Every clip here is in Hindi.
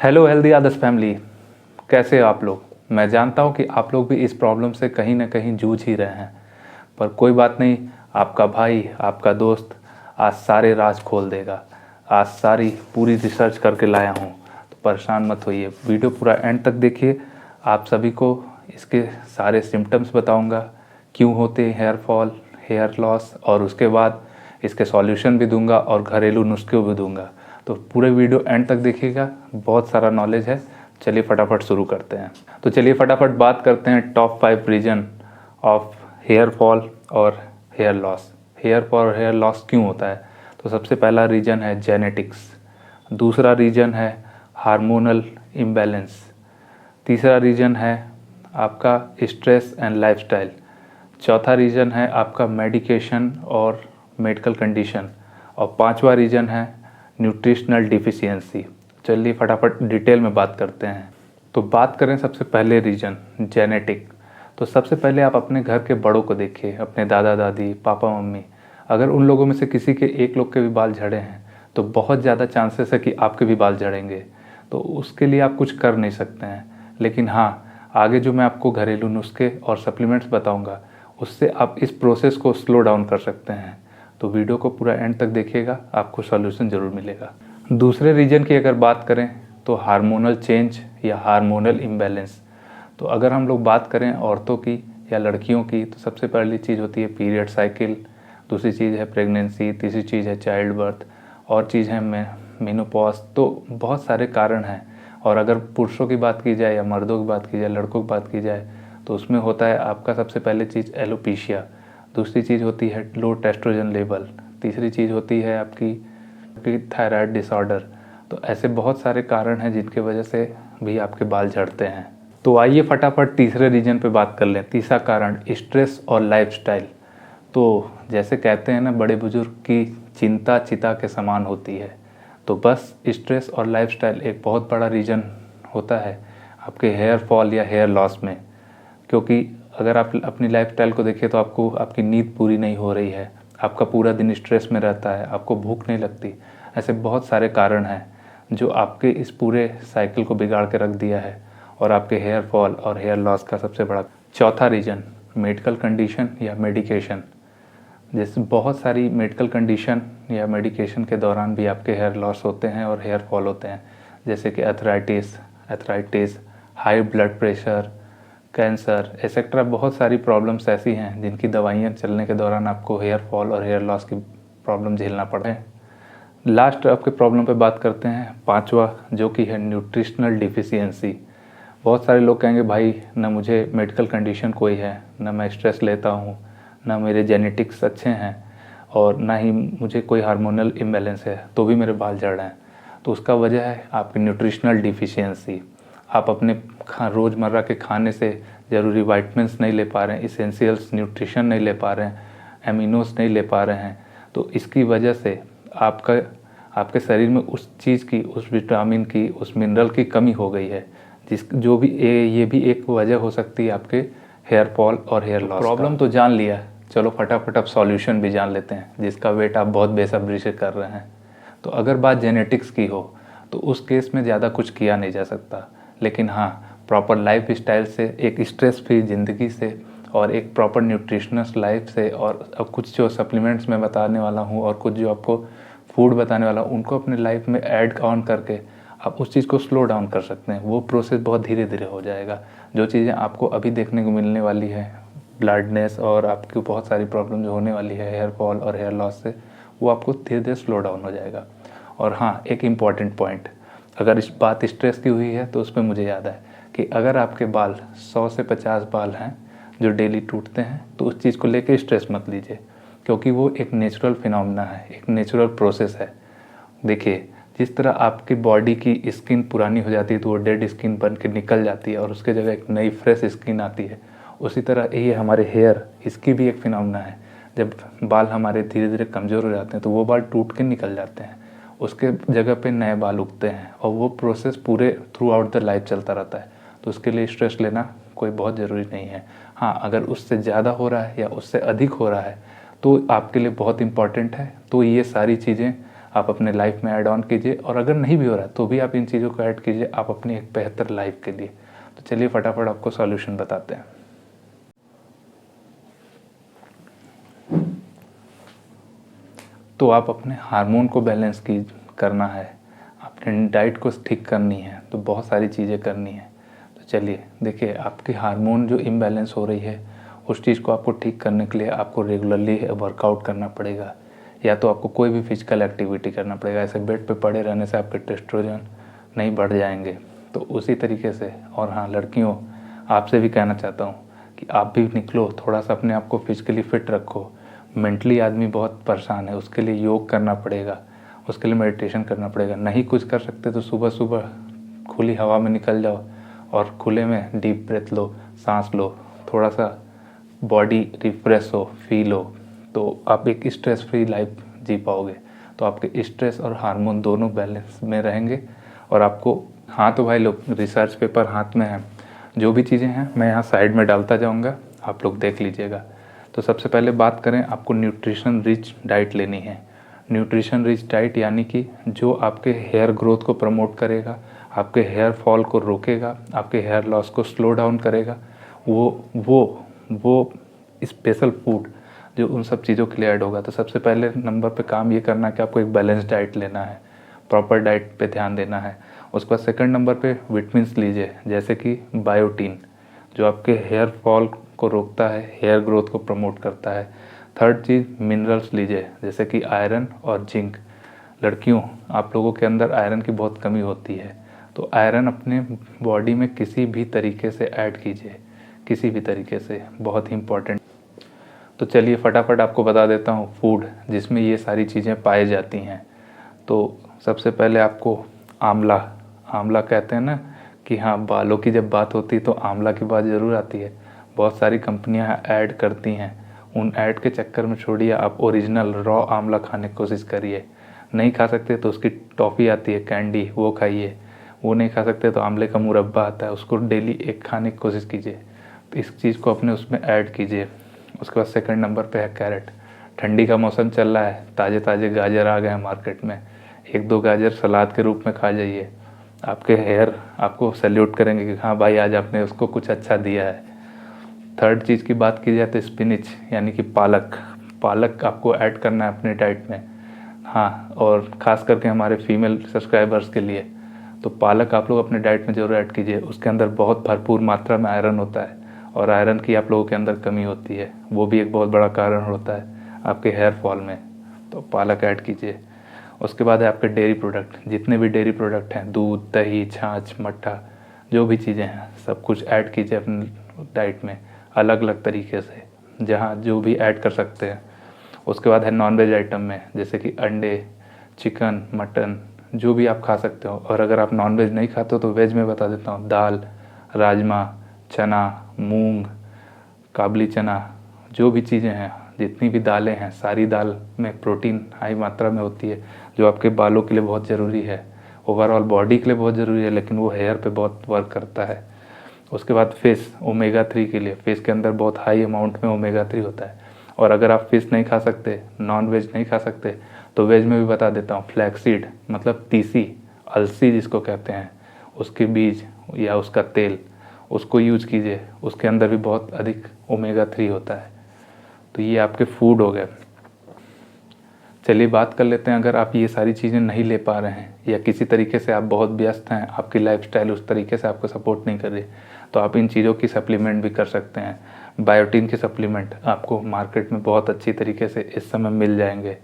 हेलो हेल्दी आदर्श फैमिली, कैसे हो आप लोग। मैं जानता हूँ कि आप लोग भी इस प्रॉब्लम से कहीं ना कहीं जूझ ही रहे हैं, पर कोई बात नहीं। आपका भाई, आपका दोस्त आज सारे राज खोल देगा। आज सारी पूरी रिसर्च करके लाया हूँ, तो परेशान मत होइए, वीडियो पूरा एंड तक देखिए। आप सभी को इसके सारे सिम्टम्स बताऊँगा, क्यों होते हैं हेयर फॉल, हेयर लॉस, और उसके बाद इसके सॉल्यूशन भी दूंगा और घरेलू नुस्खे भी दूंगा। तो पूरे वीडियो एंड तक देखिएगा, बहुत सारा नॉलेज है। चलिए फटाफट शुरू करते हैं। तो चलिए फटाफट बात करते हैं top 5 reason of hair fall और हेयर लॉस। हेयर फॉल और हेयर लॉस क्यों होता है? तो सबसे पहला रीजन है जेनेटिक्स, दूसरा रीजन है हार्मोनल इम्बैलेंस, तीसरा रीजन है आपका स्ट्रेस एंड लाइफस्टाइल, चौथा रीजन है आपका मेडिकेशन और मेडिकल कंडीशन, और पांचवा रीजन है न्यूट्रिशनल डिफिशियंसी। चलिए फटाफट डिटेल में बात करते हैं। तो बात करें सबसे पहले रीजन जेनेटिक। तो सबसे पहले आप अपने घर के बड़ों को देखिए, अपने दादा दादी, पापा मम्मी। अगर उन लोगों में से किसी के एक लोग के भी बाल झड़े हैं तो बहुत ज़्यादा चांसेस है कि आपके भी बाल झड़ेंगे। तो उसके लिए आप कुछ कर नहीं सकते हैं, लेकिन हाँ, आगे जो मैं आपको घरेलू नुस्खे और सप्लीमेंट्स बताऊंगा उससे आप इस प्रोसेस को स्लो डाउन कर सकते हैं। तो वीडियो को पूरा एंड तक देखिएगा, आपको सॉल्यूशन ज़रूर मिलेगा। दूसरे रीजन की अगर बात करें तो हार्मोनल चेंज या हार्मोनल इम्बैलेंस। तो अगर हम लोग बात करें औरतों की या लड़कियों की, तो सबसे पहली चीज़ होती है पीरियड साइकिल, दूसरी चीज़ है प्रेगनेंसी, तीसरी चीज़ है चाइल्ड बर्थ, और चीज़ है मेनोपॉज। तो बहुत सारे कारण हैं। और अगर पुरुषों की बात की जाए या मर्दों की बात की जाए, लड़कों की बात की जाए, तो उसमें होता है आपका सबसे पहले चीज़ एलोपेशिया, दूसरी चीज़ होती है लो टेस्ट्रोजन लेवल, तीसरी चीज़ होती है आपकी थायराइड डिसऑर्डर। तो ऐसे बहुत सारे कारण हैं जिनके वजह से भी आपके बाल झड़ते हैं। तो आइए फटाफट तीसरे रीजन पे बात कर लें। तीसरा कारण स्ट्रेस और लाइफस्टाइल। तो जैसे कहते हैं ना, बड़े बुजुर्ग की चिंता चिता के समान होती है। तो बस स्ट्रेस और लाइफस्टाइल एक बहुत बड़ा रीजन होता है आपके हेयर फॉल या हेयर लॉस में। क्योंकि अगर आप अपनी लाइफस्टाइल को देखें तो आपको आपकी नींद पूरी नहीं हो रही है, आपका पूरा दिन स्ट्रेस में रहता है, आपको भूख नहीं लगती। ऐसे बहुत सारे कारण हैं जो आपके इस पूरे साइकिल को बिगाड़ के रख दिया है और आपके हेयर फॉल और हेयर लॉस का सबसे बड़ा। चौथा रीजन मेडिकल कंडीशन या मेडिकेशन। जैसे बहुत सारी मेडिकल कंडीशन या मेडिकेशन के दौरान भी आपके हेयर लॉस होते हैं और हेयर फॉल होते हैं, जैसे कि arthritis, high blood pressure, cancer etcetera. बहुत सारी प्रॉब्लम्स ऐसी हैं जिनकी दवाइयाँ चलने के दौरान आपको हेयर फॉल और हेयर लॉस की प्रॉब्लम झेलना पड़े है। लास्ट आपके प्रॉब्लम पे बात करते हैं, पांचवा, जो कि है न्यूट्रिशनल डिफिशियंसी। बहुत सारे लोग कहेंगे भाई ना मुझे मेडिकल कंडीशन कोई है, ना मैं स्ट्रेस लेता हूँ, ना मेरे जेनेटिक्स अच्छे हैं, और ना ही मुझे कोई हार्मोनल इम्बैलेंस है, तो भी मेरे बाल झड़ रहे हैं। तो उसका वजह है आपकी न्यूट्रिशनल डिफिशियंसी। आप अपने रोज़मर्रा के खाने से ज़रूरी वाइटमिन्स नहीं ले पा रहे हैं, इसेंशियल्स न्यूट्रिशन नहीं ले पा रहे हैं, एमिनोस नहीं ले पा रहे हैं। तो इसकी वजह से आपके शरीर में उस चीज़ की, उस विटामिन की, उस मिनरल की कमी हो गई है, जो भी ये भी एक वजह हो सकती है आपके हेयर फॉल और हेयर लॉस। प्रॉब्लम तो जान लिया, चलो फटाफट अब सॉल्यूशन भी जान लेते हैं, जिसका वेट आप बहुत बेसब्री से कर रहे हैं। तो अगर बात जेनेटिक्स की हो तो उस केस में ज़्यादा कुछ किया नहीं जा सकता, लेकिन हाँ, प्रॉपर लाइफ स्टाइल से, एक स्ट्रेस फ्री ज़िंदगी से, और एक प्रॉपर न्यूट्रिशनस लाइफ से, और अब कुछ जो सप्लीमेंट्स मैं बताने वाला हूँ और कुछ जो आपको फूड बताने वाला हूँ, उनको अपने लाइफ में ऐड ऑन करके आप उस चीज़ को स्लो डाउन कर सकते हैं। वो प्रोसेस बहुत धीरे धीरे हो जाएगा। जो चीज़ें आपको अभी देखने को मिलने वाली है, ब्लडनेस और आपकी बहुत सारी प्रॉब्लम जो होने वाली है हेयर फॉल और हेयर लॉस से, वो आपको धीरे धीरे स्लो डाउन हो जाएगा। और हाँ, एक इम्पॉर्टेंट पॉइंट, अगर इस बात स्ट्रेस की हुई है तो उस पर मुझे याद है कि अगर आपके बाल 100 से 50 बाल हैं जो डेली टूटते हैं, तो उस चीज़ को लेकर स्ट्रेस मत लीजिए, क्योंकि वो एक नेचुरल फिनोमेना है, एक नेचुरल प्रोसेस है। देखिए, जिस तरह आपकी बॉडी की स्किन पुरानी हो जाती है तो वो डेड स्किन बन के निकल जाती है और उसके जगह एक नई फ्रेश स्किन आती है, उसी तरह ये हमारे हेयर, इसकी भी एक फिनोमेना है। जब बाल हमारे धीरे धीरे कमज़ोर हो जाते हैं तो वो बाल टूट के निकल जाते हैं, उसके जगह पे नए बाल उगते हैं, और वो प्रोसेस पूरे थ्रू आउट द लाइफ चलता रहता है। तो उसके लिए स्ट्रेस लेना कोई बहुत ज़रूरी नहीं है। हाँ, अगर उससे ज़्यादा हो रहा है या उससे अधिक हो रहा है तो आपके लिए बहुत इम्पॉर्टेंट है। तो ये सारी चीज़ें आप अपने लाइफ में ऐड ऑन कीजिए, और अगर नहीं भी हो रहा है तो भी आप इन चीज़ों को ऐड कीजिए आप अपनी एक बेहतर लाइफ के लिए। तो चलिए फटाफट आपको सॉल्यूशन बताते हैं। तो आप अपने हार्मोन को बैलेंस करना है, अपने डाइट को ठीक करनी है, तो बहुत सारी चीज़ें करनी है। तो चलिए देखिए, आपकी हार्मोन जो इम्बैलेंस हो रही है उस चीज़ को आपको ठीक करने के लिए आपको रेगुलरली वर्कआउट करना पड़ेगा, या तो आपको कोई भी फिजिकल एक्टिविटी करना पड़ेगा। ऐसे बेड पे पड़े रहने से आपके टेस्टोस्टेरोन नहीं बढ़ जाएंगे। तो उसी तरीके से, और हाँ लड़कियों, आपसे भी कहना चाहता हूँ कि आप भी निकलो, थोड़ा सा अपने आप को फिजिकली फिट रखो। मेंटली आदमी बहुत परेशान है, उसके लिए योग करना पड़ेगा, उसके लिए मेडिटेशन करना पड़ेगा। नहीं कुछ कर सकते तो सुबह सुबह खुली हवा में निकल जाओ और खुले में डीप ब्रेथ लो, सांस लो, थोड़ा सा बॉडी रिफ्रेश हो, फील हो, तो आप एक स्ट्रेस फ्री लाइफ जी पाओगे। तो आपके स्ट्रेस और हार्मोन दोनों बैलेंस में रहेंगे। और आपको, हाँ तो भाई लोग, रिसर्च पेपर हाथ में है, जो भी चीज़ें हैं मैं यहाँ साइड में डालता जाऊँगा, आप लोग देख लीजिएगा। तो सबसे पहले बात करें, आपको न्यूट्रिशन रिच डाइट लेनी है। न्यूट्रिशन रिच डाइट यानी कि जो आपके हेयर ग्रोथ को प्रमोट करेगा, आपके हेयर फॉल को रोकेगा, आपके हेयर लॉस को स्लो डाउन करेगा, वो स्पेशल फूड जो उन सब चीज़ों के लिए ऐड होगा। तो सबसे पहले नंबर पे काम ये करना है कि आपको एक बैलेंस डाइट लेना है, प्रॉपर डाइट पे ध्यान देना है। उसके बाद सेकंड नंबर पे विटामिन्स लीजिए, जैसे कि बायोटीन जो आपके हेयर फॉल को रोकता है, हेयर ग्रोथ को प्रमोट करता है। थर्ड चीज़ मिनरल्स लीजिए, जैसे कि आयरन और जिंक। लड़कियों, आप लोगों के अंदर आयरन की बहुत कमी होती है, तो आयरन अपने बॉडी में किसी भी तरीके से ऐड कीजिए, किसी भी तरीके से, बहुत ही इम्पोर्टेंट। तो चलिए फटाफट आपको बता देता हूँ फूड जिसमें ये सारी चीज़ें पाई जाती हैं। तो सबसे पहले आपको आंवला, आंवला कहते हैं ना कि हाँ, बालों की जब बात होती है तो आंवला की बात ज़रूर आती है। बहुत सारी कंपनियां ऐड करती हैं, उन ऐड के चक्कर में छोड़िए, आप ओरिजिनल रॉ आंवला खाने की कोशिश करिए। नहीं खा सकते तो उसकी टॉफ़ी आती है, कैंडी, वो खाइए। वो नहीं खा सकते तो आंवले का मुरब्बा आता है, उसको डेली एक खाने की कोशिश कीजिए। तो इस चीज़ को अपने उसमें ऐड कीजिए। उसके बाद सेकंड नंबर पे है कैरेट। ठंडी का मौसम चल रहा है, ताज़े ताज़े गाजर आ गए हैं मार्केट में, एक दो गाजर सलाद के रूप में खा जाइए। आपके हेयर आपको सैल्यूट करेंगे कि हाँ भाई, आज आपने उसको कुछ अच्छा दिया है। थर्ड चीज़ की बात की जाए तो स्पिनिच यानी कि पालक, पालक आपको ऐड करना है अपने डाइट में। हाँ, और ख़ास करके हमारे फीमेल सब्सक्राइबर्स के लिए तो पालक आप लोग अपने डाइट में ज़रूर ऐड कीजिए। उसके अंदर बहुत भरपूर मात्रा में आयरन होता है, और आयरन की आप लोगों के अंदर कमी होती है, वो भी एक बहुत बड़ा कारण होता है आपके हेयर फॉल में। तो पालक ऐड कीजिए। उसके बाद है आपके डेयरी प्रोडक्ट, जितने भी डेयरी प्रोडक्ट हैं, दूध, दही, छाछ, मट्ठा, जो भी चीज़ें हैं सब कुछ ऐड कीजिए अपने डाइट में अलग अलग तरीके से, जहाँ जो भी ऐड कर सकते हैं। उसके बाद है नॉनवेज आइटम में, जैसे कि अंडे, चिकन, मटन, जो भी आप खा सकते हो। और अगर आप नॉनवेज नहीं खाते हो तो वेज में बता देता हूँ, दाल, राजमा, चना, मूंग, काबली चना, जो भी चीज़ें हैं, जितनी भी दालें हैं, सारी दाल में प्रोटीन हाई मात्रा में होती है, जो आपके बालों के लिए बहुत ज़रूरी है, ओवरऑल बॉडी के लिए बहुत ज़रूरी है, लेकिन वो हेयर पे बहुत वर्क करता है। उसके बाद फिश, ओमेगा 3 के लिए, फिश के अंदर बहुत हाई अमाउंट में ओमेगा 3 होता है। और अगर आप फिश नहीं खा सकते, नॉन वेज नहीं खा सकते, तो वेज में भी बता देता हूँ, फ्लैक्सीड मतलब तीसी, अलसी जिसको कहते हैं, उसके बीज या उसका तेल, उसको यूज कीजिए, उसके अंदर भी बहुत अधिक ओमेगा 3 होता है। तो ये आपके फूड हो गए। चलिए बात कर लेते हैं, अगर आप ये सारी चीज़ें नहीं ले पा रहे हैं या किसी तरीके से आप बहुत व्यस्त हैं, आपकी लाइफस्टाइल उस तरीके से आपको सपोर्ट नहीं कर रही, तो आप इन चीज़ों की सप्लीमेंट भी कर सकते हैं। बायोटीन की सप्लीमेंट आपको मार्केट में बहुत अच्छी तरीके से इस समय मिल जाएंगे।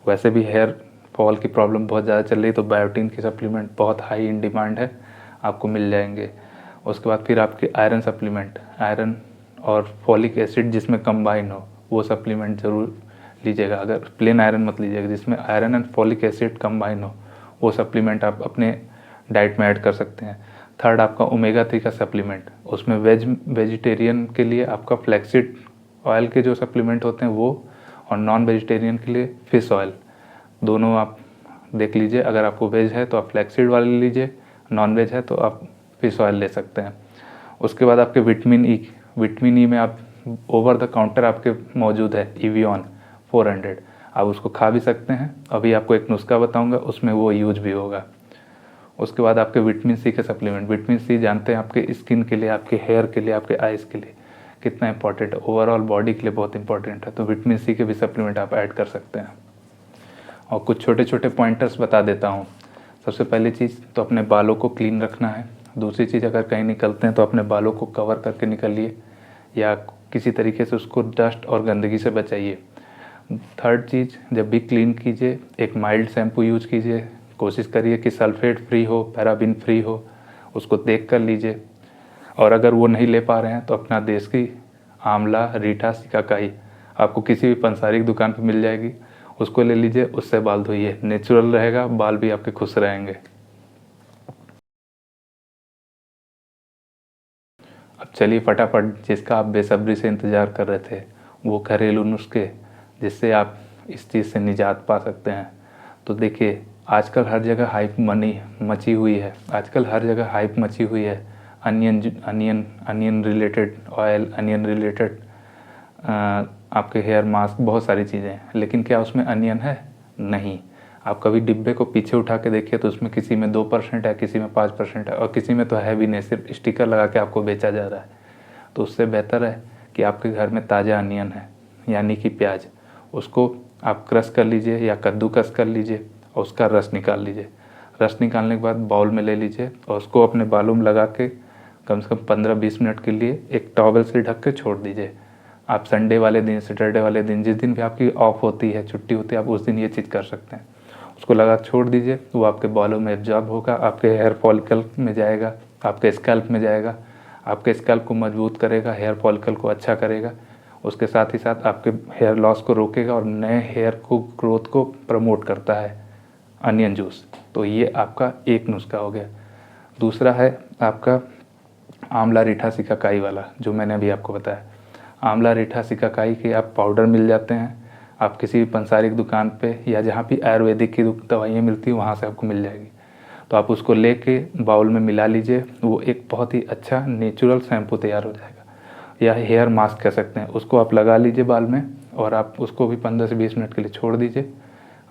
वैसे भी हेयर फॉल की प्रॉब्लम बहुत ज़्यादा चल रही है, तो बायोटीन की सप्लीमेंट बहुत हाई इन डिमांड है, आपको मिल जाएंगे। उसके बाद फिर आपके आयरन सप्लीमेंट, आयरन और फॉलिक एसिड जिसमें कंबाइन हो, वो सप्लीमेंट ज़रूर लीजिएगा। अगर प्लेन आयरन मत लीजिएगा, जिसमें iron and folic acid combine हो, वो सप्लीमेंट आप अपने डाइट में ऐड कर सकते हैं। थर्ड आपका ओमेगा 3 का सप्लीमेंट, उसमें वेजिटेरियन के लिए आपका फ्लैक्सीड ऑयल के जो सप्लीमेंट होते हैं वो, और नॉन वेजिटेरियन के लिए फिश ऑयल, दोनों आप देख लीजिए। अगर आपको वेज है तो आप फ्लैक्सीड वाले लीजिए, नॉन वेज है तो आप फिश ऑयल ले सकते हैं। उसके बाद आपके विटामिन ई, विटामिन ई में आप ओवर द काउंटर आपके मौजूद है इवियन 400, आप उसको खा भी सकते हैं। अभी आपको एक नुस्खा बताऊंगा, उसमें वो यूज भी होगा। उसके बाद आपके विटामिन सी के सप्लीमेंट। विटामिन सी जानते हैं आपके स्किन के लिए, आपके हेयर के लिए, आपके आइज़ के लिए कितना इंपॉर्टेंट है, ओवरऑल बॉडी के लिए बहुत इंपॉर्टेंट है। तो विटामिन सी के भी सप्लीमेंट आप ऐड कर सकते हैं। और कुछ छोटे छोटे पॉइंटर्स बता देता हूँ। सबसे पहली चीज़ तो अपने बालों को क्लीन रखना है। दूसरी चीज़, अगर कहीं निकलते हैं तो अपने बालों को कवर करके निकलिए या किसी तरीके से उसको डस्ट और गंदगी से बचाइए। थर्ड चीज़, जब भी क्लीन कीजिए एक माइल्ड शैम्पू यूज कीजिए। कोशिश करिए कि सल्फेट फ्री हो, पैराबिन फ्री हो, उसको देख कर लीजिए। और अगर वो नहीं ले पा रहे हैं तो अपना देसी आंवला, रीठा, सिकाकाई आपको किसी भी पंसारी की दुकान पर मिल जाएगी, उसको ले लीजिए, उससे बाल धोइए। नेचुरल रहेगा, बाल भी आपके खुश रहेंगे। अब चलिए फटाफट, जिसका आप बेसब्री से इंतज़ार कर रहे थे, वो घरेलू नुस्खे जिससे आप इस चीज़ से निजात पा सकते हैं। तो देखिए, आजकल हर जगह हाइप मची हुई है। आजकल हर जगह हाइप मची हुई है onion related oil, onion related आपके हेयर मास्क, बहुत सारी चीज़ें हैं। लेकिन क्या उसमें अनियन है? नहीं। आप कभी डिब्बे को पीछे उठा के देखिए तो उसमें किसी में 2% है, किसी में 5% है, और किसी में तो है भी नहीं, सिर्फ स्टिकर लगा के आपको बेचा जा रहा है। तो उससे बेहतर है कि आपके घर में ताज़ा अनियन है, यानी कि प्याज, उसको आप क्रश कर लीजिए या कद्दूकस कर लीजिए और उसका रस निकाल लीजिए। रस निकालने के बाद बाउल में ले लीजिए और उसको अपने बालों में लगा के कम से कम 15-20 मिनट के लिए एक टॉवल से ढक के छोड़ दीजिए। आप संडे वाले दिन, सैटरडे वाले दिन, जिस दिन भी आपकी ऑफ होती है, छुट्टी होती है, आप उस दिन ये चीज़ कर सकते हैं। उसको लगा छोड़ दीजिए, वो आपके बालों में एब्जॉर्ब होगा, आपके हेयर फॉलिकल में जाएगा, आपके स्कैल्प में जाएगा, आपके स्कैल्प को मजबूत करेगा, हेयर फॉलिकल को अच्छा करेगा। उसके साथ ही साथ आपके हेयर लॉस को रोकेगा और नए हेयर को ग्रोथ को प्रमोट करता है अनियन जूस। तो ये आपका एक नुस्खा हो गया। दूसरा है आपका आंवला, रीठा, सिकाकाई वाला, जो मैंने अभी आपको बताया। आंवला, रीठा, सिकाकाई के आप पाउडर मिल जाते हैं। आप किसी भी पंसारी की दुकान पे या जहाँ भी आयुर्वेदिक की दवाइयाँ मिलती हैं वहाँ से आपको मिल जाएगी। तो आप उसको लेके बाउल में मिला लीजिए, वो एक बहुत ही अच्छा नेचुरल शैम्पू तैयार हो जाएगा, या हेयर मास्क कह सकते हैं। उसको आप लगा लीजिए बाल में और आप उसको भी 15 से 20 मिनट के लिए छोड़ दीजिए।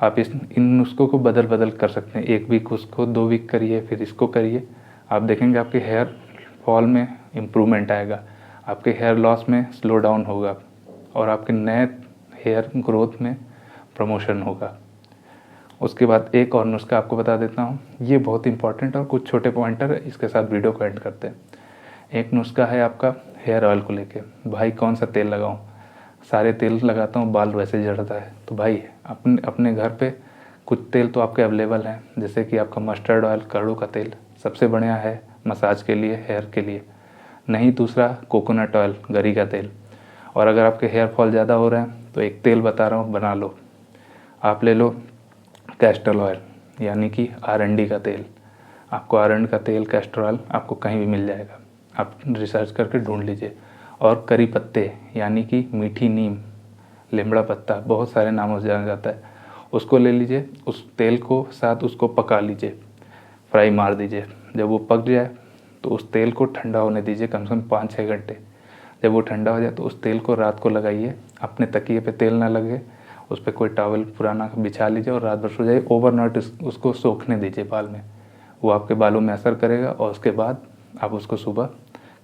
आप इन नुस्खों को बदल बदल कर सकते हैं। 1 वीक उसको, 2 वीक करिए, फिर इसको करिए। आप देखेंगे आपके हेयर फॉल में इम्प्रूवमेंट आएगा, आपके हेयर लॉस में स्लो डाउन होगा और आपके नए हेयर ग्रोथ में प्रमोशन होगा। उसके बाद एक और नुस्खा आपको बता देता हूँ, ये बहुत इंपॉर्टेंट और कुछ छोटे पॉइंटर है, इसके साथ वीडियो को एंड करते हैं। एक नुस्खा है आपका हेयर ऑयल को लेके। भाई कौन सा तेल लगाऊँ? सारे तेल लगाता हूँ, बाल वैसे झड़ता है। तो भाई अपने घर पे कुछ तेल तो आपके अवेलेबल हैं, जैसे कि आपका मस्टर्ड ऑयल, कड़ू का तेल सबसे बढ़िया है मसाज के लिए, हेयर के लिए। नहीं, दूसरा कोकोनट ऑयल, गरी का तेल। और अगर आपके हेयर फॉल ज़्यादा हो रहा है तो एक तेल बता रहा हूँ, बना लो। आप ले लो कैस्टर ऑयल, यानी कि आरंडी का तेल। आपको आरंड का तेल, कैस्टर ऑयल आपको कहीं भी मिल जाएगा, आप रिसर्च करके ढूंढ लीजिए। और करी पत्ते, यानी कि मीठी नीम, लिमड़ा पत्ता, बहुत सारे नामों से जाना जाता है, उसको ले लीजिए। उस तेल को साथ उसको पका लीजिए, फ्राई मार दीजिए। जब वो पक जाए तो उस तेल को ठंडा होने दीजिए कम से कम 5-6 घंटे। जब वो ठंडा हो जाए तो उस तेल को रात को लगाइए। अपने तकिए पे तेल ना लगे, उस पर कोई टॉवल पुराना बिछा लीजिए और रात भर सो जाइए। ओवरनाइट उसको सोखने दीजिए बाल में, वो आपके बालों में असर करेगा। और उसके बाद आप उसको सुबह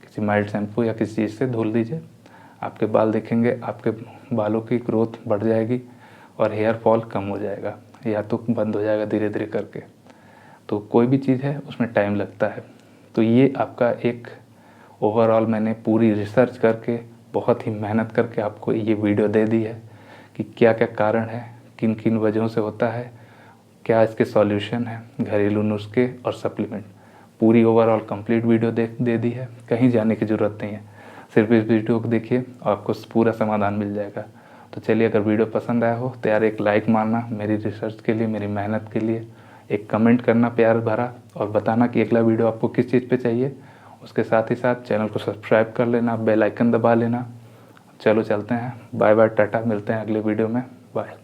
किसी माइल्ड शैम्पू या किसी चीज़ से धुल दीजिए। आपके बाल देखेंगे, आपके बालों की ग्रोथ बढ़ जाएगी और हेयर फॉल कम हो जाएगा, या तो बंद हो जाएगा धीरे धीरे करके। तो कोई भी चीज़ है उसमें टाइम लगता है। तो ये आपका एक ओवरऑल मैंने पूरी रिसर्च करके, बहुत ही मेहनत करके आपको ये वीडियो दे दी है कि क्या क्या कारण है, किन किन वजहों से होता है, क्या इसके सॉल्यूशन है, घरेलू नुस्खे और सप्लीमेंट। पूरी ओवरऑल कंप्लीट वीडियो दे दी है, कहीं जाने की ज़रूरत नहीं है। सिर्फ इस वीडियो को देखिए, आपको पूरा समाधान मिल जाएगा। तो चलिए, अगर वीडियो पसंद आया हो तो यार एक लाइक मारना मेरी रिसर्च के लिए, मेरी मेहनत के लिए। एक कमेंट करना प्यार भरा और बताना कि अगला वीडियो आपको किस चीज़ पे चाहिए। उसके साथ ही साथ चैनल को सब्सक्राइब कर लेना, बेल आइकन दबा लेना। चलो चलते हैं, बाय बाय, टाटा, मिलते हैं अगले वीडियो में, बाय।